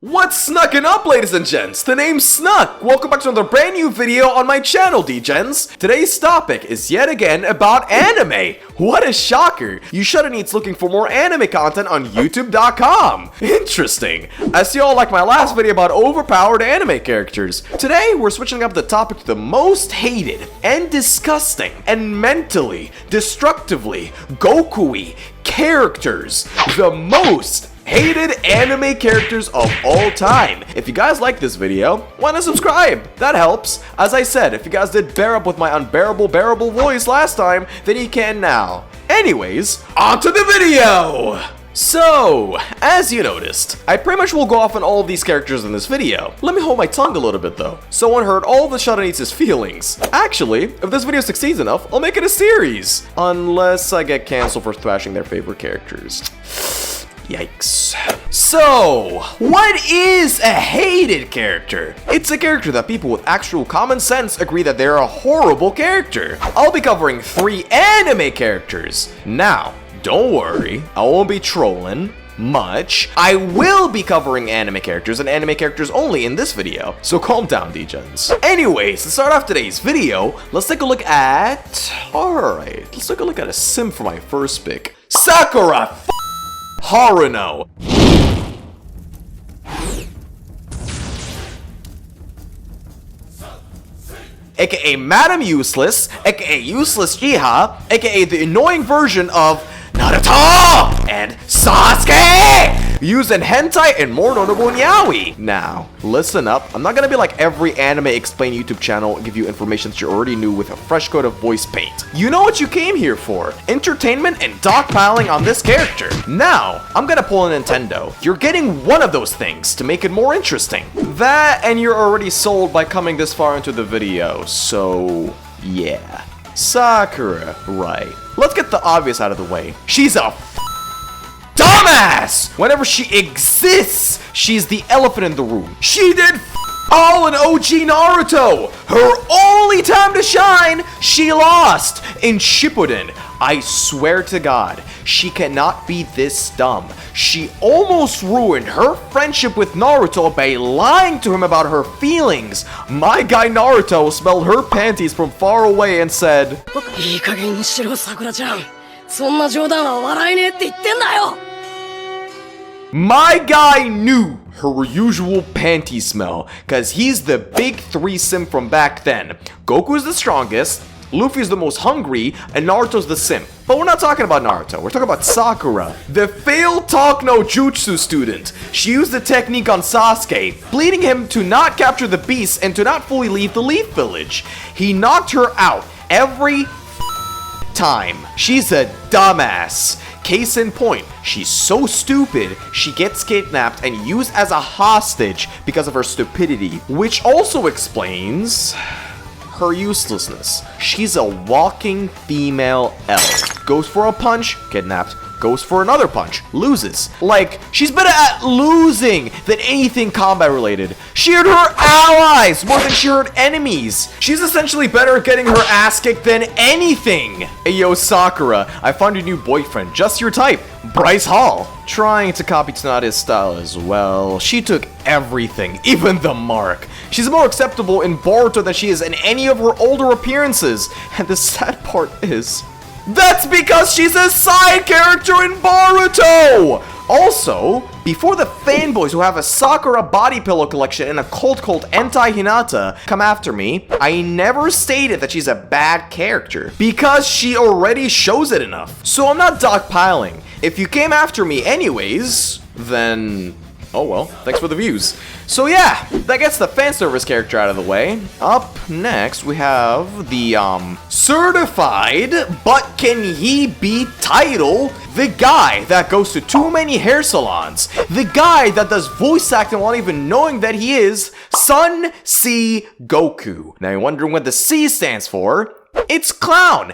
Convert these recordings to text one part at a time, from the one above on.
What's snucking up, ladies and gents? The name's Snuk. Welcome back to another brand new video on my channel, Dejens. Today's topic is yet again about anime. What a shocker. You shouldn't looking for more anime content on youtube.com. Interesting. I see y'all like my last video about overpowered anime characters. Today, we're switching up the topic to the most hated and disgusting and mentally, destructively, Goku-y characters. The most hated anime characters of all time. If you guys like this video, why not subscribe? That helps. As I said, if you guys did bear up with my unbearable voice last time, then you can now. Anyways, on to the video! So, as you noticed, I pretty much will go off on all of these characters in this video. Let me hold my tongue a little bit though. Someone hurt all of the Shadani's feelings. Actually, if this video succeeds enough, I'll make it a series. Unless I get canceled for thrashing their favorite characters. Yikes. So, what is a hated character? It's a character that people with actual common sense agree that they're a horrible character. I'll be covering 3 anime characters. Now, don't worry, I won't be trolling much. I will be covering anime characters and anime characters only in this video, so calm down, Dejens. Anyways, to start off today's video, let's take a look at... Alright, let's take a look at a sim for my first pick. Sakura Haruno. AKA Madam Useless, AKA Useless Jiha, AKA the annoying version of Naruto and Sasuke! Used in hentai and more notable in yaoi. Now, listen up. I'm not gonna be like every anime explain YouTube channel and give you information that you already knew with a fresh coat of voice paint. You know what you came here for. Entertainment and dogpiling on this character. Now, I'm gonna pull a Nintendo. You're getting one of those things to make it more interesting. That, and you're already sold by coming this far into the video. So, yeah. Sakura, right. Let's get the obvious out of the way. She's a dumbass! Whenever she exists, she's the elephant in the room. She did all in OG Naruto! Her only time to shine, she lost in Shippuden. I swear to God, she cannot be this dumb. She almost ruined her friendship with Naruto by lying to him about her feelings. My guy Naruto smelled her panties from far away and said, my guy knew her usual panty smell, cause he's the big 3 sim from back then. Goku's the strongest, Luffy's the most hungry, and Naruto's the simp. But we're not talking about Naruto, we're talking about Sakura, the failed talk no jutsu student. She used the technique on Sasuke, pleading him to not capture the beast and to not fully leave the Leaf Village. He knocked her out every time. She's a dumbass. Case in point, she's so stupid, she gets kidnapped and used as a hostage because of her stupidity, which also explains her uselessness. She's a walking female elf. Goes for a punch, kidnapped. Goes for another punch, loses. Like, she's better at losing than anything combat related. She hurt her allies more than she hurt enemies. She's essentially better at getting her ass kicked than anything. Hey yo, Sakura, I found your new boyfriend, just your type, Bryce Hall. Trying to copy Tsunada's style as well. She took everything, even the mark. She's more acceptable in Boruto than she is in any of her older appearances. And the sad part is, that's because she's a side character in Boruto! Also, before the fanboys who have a Sakura body pillow collection and a cult called Anti-Hinata come after me, I never stated that she's a bad character, because she already shows it enough. So I'm not dogpiling. If you came after me anyways, then... oh well, thanks for the views. So yeah, that gets the fan service character out of the way. Up next, we have the, certified, but can he be title? The guy that goes to too many hair salons. The guy that does voice acting without even knowing that he is Sun C Goku. Now you're wondering what the C stands for? It's clown.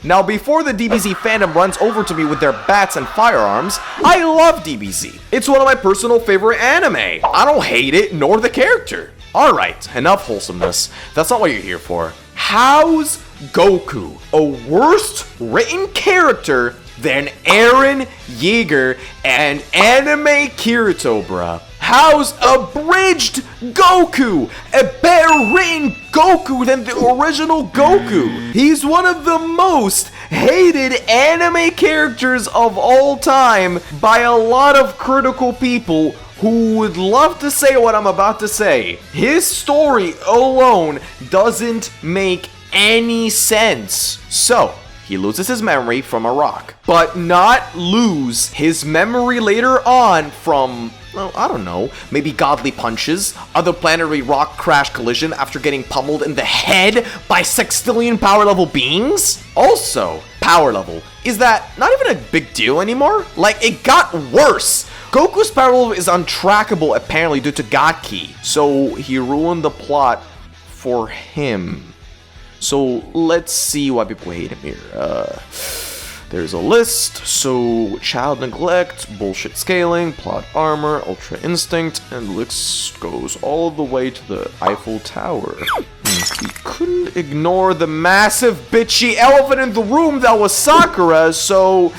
Now, before the DBZ fandom runs over to me with their bats and firearms, I love DBZ. It's one of my personal favorite anime. I don't hate it, nor the character. Alright, enough wholesomeness. That's not what you're here for. How's Goku a worse written character than Eren Yeager and Anime Kirito, bruh? How's Abridged Goku a better written Goku than the original Goku? He's one of the most hated anime characters of all time by a lot of critical people who would love to say what I'm about to say. His story alone doesn't make any sense. So, he loses his memory from a rock, but not lose his memory later on from, well, I don't know, maybe godly punches, other planetary rock crash collision after getting pummeled in the head by sextillion power level beings? Also, power level, is that not even a big deal anymore? Like, it got worse. Goku's power level is untrackable apparently due to God Key, so he ruined the plot for him. So let's see why people hate him here. There's a list. So child neglect, bullshit scaling, plot armor, ultra instinct, and the list goes all the way to the Eiffel Tower. We couldn't ignore the massive bitchy elephant in the room that was Sakura, so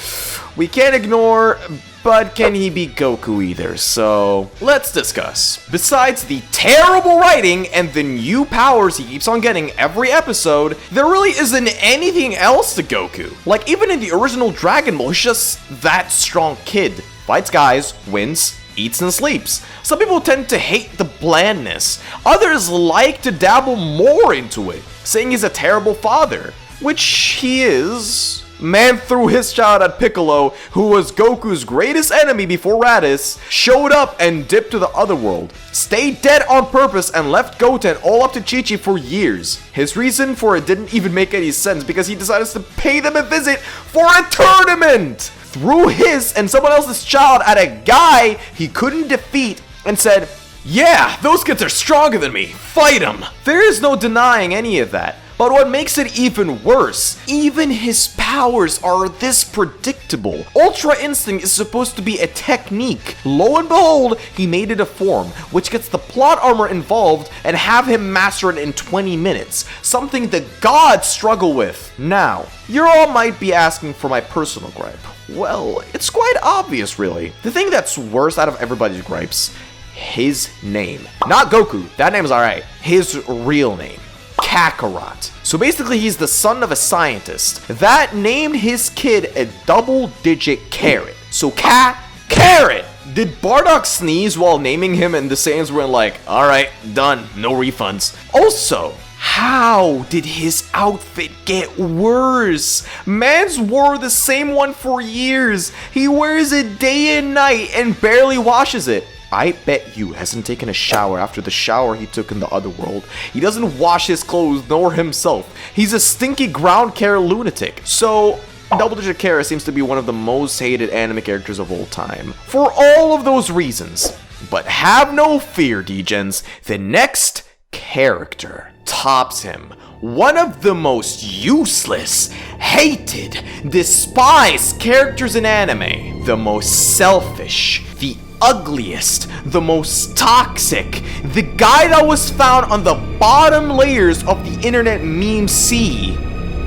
we can't ignore, but can he be Goku either? So let's discuss. Besides the terrible writing and the new powers he keeps on getting every episode, there really isn't anything else to Goku. Like, even in the original Dragon Ball, he's just that strong kid. Fights guys, wins, eats and sleeps. Some people tend to hate the blandness. Others like to dabble more into it, saying he's a terrible father, which he is. Man threw his child at Piccolo, who was Goku's greatest enemy before Raditz, showed up and dipped to the other world, stayed dead on purpose and left Goten all up to Chi-Chi for years. His reason for it didn't even make any sense because he decided to pay them a visit for a tournament! Threw his and someone else's child at a guy he couldn't defeat and said, "Yeah, those kids are stronger than me, fight them!" There is no denying any of that. But what makes it even worse, even his powers are this predictable. Ultra Instinct is supposed to be a technique. Lo and behold, he made it a form, which gets the plot armor involved and have him master it in 20 minutes, something the gods struggle with. Now, you all might be asking for my personal gripe. Well, it's quite obvious really. The thing that's worse out of everybody's gripes, his name. Not Goku, that name's alright. His real name. Kakarot. So basically he's the son of a scientist that named his kid a double-digit carrot. So carrot! Did Bardock sneeze while naming him and the Saiyans were like, alright, done, no refunds? Also, how did his outfit get worse? Man's wore the same one for years. He wears it day and night and barely washes it. I bet you hasn't taken a shower after the shower he took in the other world. He doesn't wash his clothes nor himself. He's a stinky ground care lunatic. So, Double-Digit Carrot seems to be one of the most hated anime characters of all time. For all of those reasons. But have no fear, Dejens. The next character tops him. One of the most useless, hated, despised characters in anime. The most selfish, the ugliest, the most toxic, the guy that was found on the bottom layers of the internet meme sea,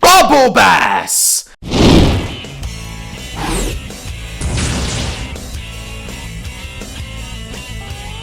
Bubble Bass!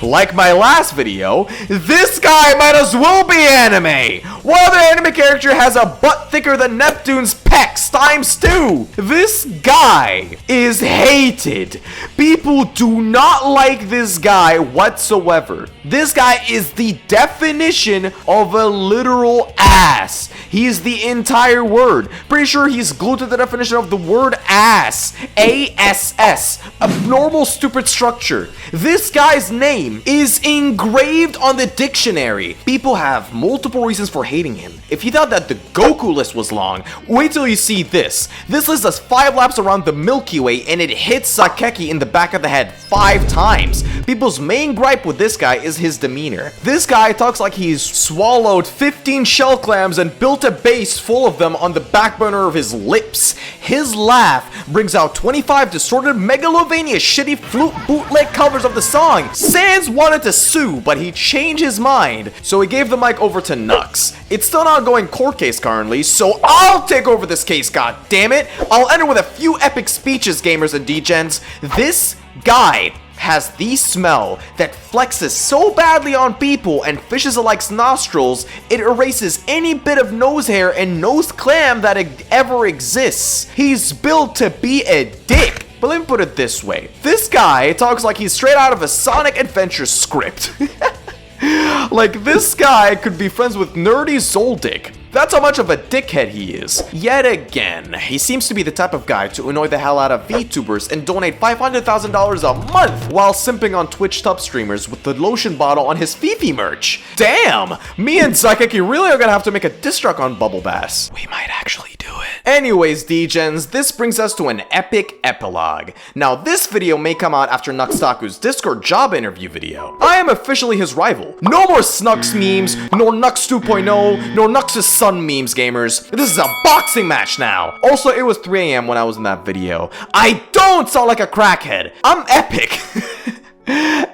Like my last video, this guy might as well be anime! What other anime character has a butt thicker than Neptune's pecs ×2? This guy is hated. People do not like this guy whatsoever. This guy is the definition of a literal ass. He is the entire word. Pretty sure he's glued to the definition of the word ass. A-S-S. Abnormal, stupid structure. This guy's name is engraved on the dictionary. People have multiple reasons for hating him. If you thought that the Goku list was long, wait till you see this. This list does 5 laps around the Milky Way and it hits Sakeki in the back of the head 5 times. People's main gripe with this guy is his demeanor. This guy talks like he's swallowed 15 shell clams and built a base full of them on the back burner of his lips. His laugh brings out 25 distorted Megalovania shitty flute bootleg covers of the song. Sans wanted to sue, but he changed his mind, so he gave the mic over to Nux. It's still an ongoing court case currently, so I'll take over this case, god damn it. I'll enter with a few epic speeches, gamers and degens. This guy has the smell that flexes so badly on people and fishes alikes nostrils, it erases any bit of nose hair and nose clam that ever exists. He's built to be a dick. But let me put it this way. This guy talks like he's straight out of a Sonic Adventure script. Like, this guy could be friends with Nerdy Zoldyck. That's how much of a dickhead he is. Yet again, he seems to be the type of guy to annoy the hell out of VTubers and donate $500,000 a month while simping on Twitch tub streamers with the lotion bottle on his Fifi merch. Damn! Me and Psychic really are gonna have to make a diss track on Bubble Bass. We might actually do it. Anyways, degens, this brings us to an epic epilogue. Now, this video may come out after Nuxtaku's Discord job interview video. I am officially his rival. No more Snuk's memes, nor Nux 2.0, nor Nux's son memes, gamers. This is a boxing match now. Also, it was 3 AM when I was in that video. I don't sound like a crackhead. I'm epic.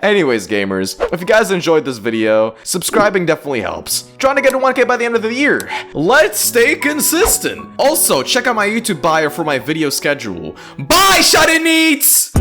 Anyways, gamers, if you guys enjoyed this video, subscribing definitely helps. Trying to get to 1K by the end of the year. Let's stay consistent. Also, check out my YouTube bio for my video schedule. Bye, Shut-in Neats!